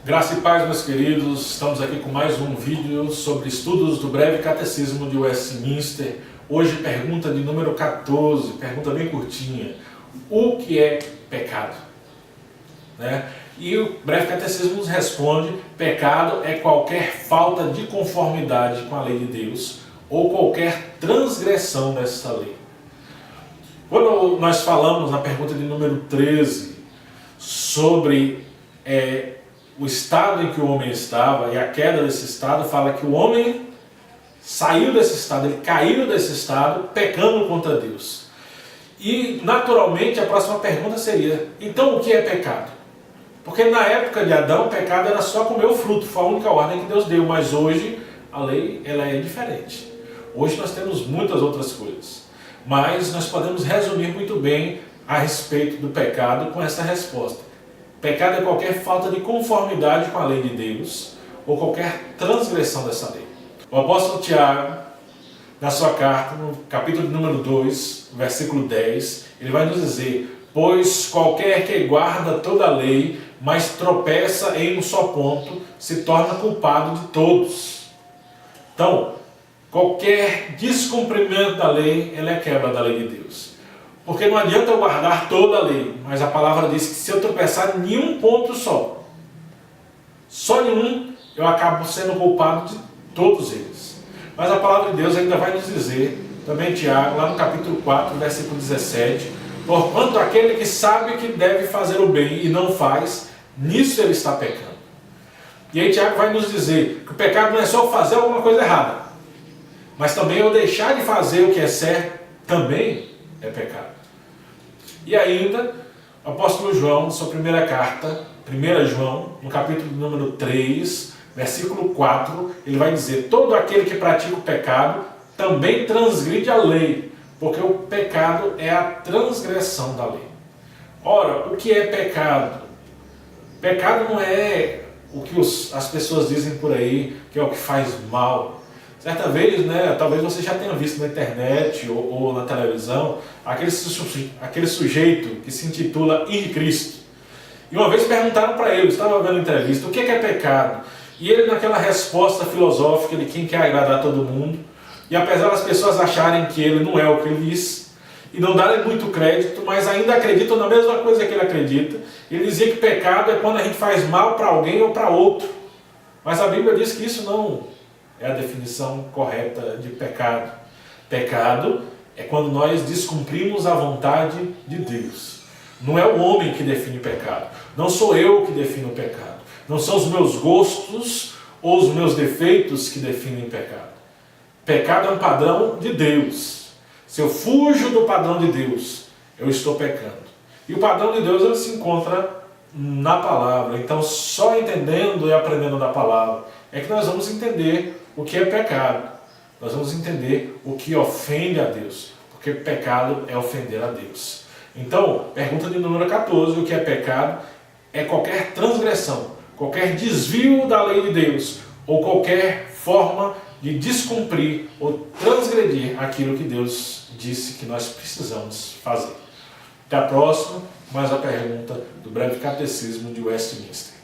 Graça e paz, meus queridos, estamos aqui com mais um vídeo sobre estudos do breve catecismo de Westminster. Hoje pergunta de número 14, pergunta bem curtinha. O que é pecado? E o breve catecismo nos responde: pecado é qualquer falta de conformidade com a lei de Deus ou qualquer transgressão dessa lei. Quando nós falamos na pergunta de número 13 sobre o estado em que o homem estava e a queda desse estado, fala que o homem saiu desse estado, ele caiu desse estado pecando contra Deus. E naturalmente a próxima pergunta seria: então o que é pecado? Porque na época de Adão o pecado era só comer o fruto, foi a única ordem que Deus deu, mas hoje a lei ela é diferente. Hoje nós temos muitas outras coisas, mas nós podemos resumir muito bem a respeito do pecado com essa resposta: pecado é qualquer falta de conformidade com a lei de Deus ou qualquer transgressão dessa lei. O apóstolo Tiago, na sua carta, no capítulo número 2, versículo 10, ele vai nos dizer: pois qualquer que guarda toda a lei, mas tropeça em um só ponto, se torna culpado de todos. Então, qualquer descumprimento da lei, ela é quebra da lei de Deus. Porque não adianta eu guardar toda a lei, mas a palavra diz que se eu tropeçar em um ponto só em um, eu acabo sendo culpado de todos eles. Mas a palavra de Deus ainda vai nos dizer, também Tiago, lá no capítulo 4, versículo 17, porquanto aquele que sabe que deve fazer o bem e não faz, nisso ele está pecando. E aí Tiago vai nos dizer que o pecado não é só fazer alguma coisa errada, mas também eu deixar de fazer o que é certo também é pecado. E ainda, o apóstolo João, na sua primeira carta, 1 João, no capítulo número 3, versículo 4, ele vai dizer: todo aquele que pratica o pecado também transgride a lei, porque o pecado é a transgressão da lei. Ora, o que é pecado? Pecado não é o que as pessoas dizem por aí, que é o que faz mal. Certa vez, talvez você já tenha visto na internet ou na televisão, aquele sujeito que se intitula Cristo. E uma vez perguntaram para ele, estava vendo entrevista, o que é pecado? E ele, naquela resposta filosófica de quem quer agradar todo mundo, e apesar das pessoas acharem que ele não é o que ele diz, e não darem muito crédito, mas ainda acreditam na mesma coisa que ele acredita, ele dizia que pecado é quando a gente faz mal para alguém ou para outro. Mas a Bíblia diz que isso não é a definição correta de pecado. Pecado é quando nós descumprimos a vontade de Deus. Não é o homem que define o pecado. Não sou eu que defino o pecado. Não são os meus gostos ou os meus defeitos que definem o pecado. Pecado é um padrão de Deus. Se eu fujo do padrão de Deus, eu estou pecando. E o padrão de Deus ele se encontra na palavra. Então, só entendendo e aprendendo da palavra é que nós vamos entender o que é pecado. Nós vamos entender o que ofende a Deus. Porque pecado é ofender a Deus. Então, pergunta de número 14, o que é pecado? É qualquer transgressão, qualquer desvio da lei de Deus, ou qualquer forma de descumprir ou transgredir aquilo que Deus disse que nós precisamos fazer. Até a próxima, mais a pergunta do breve catecismo de Westminster.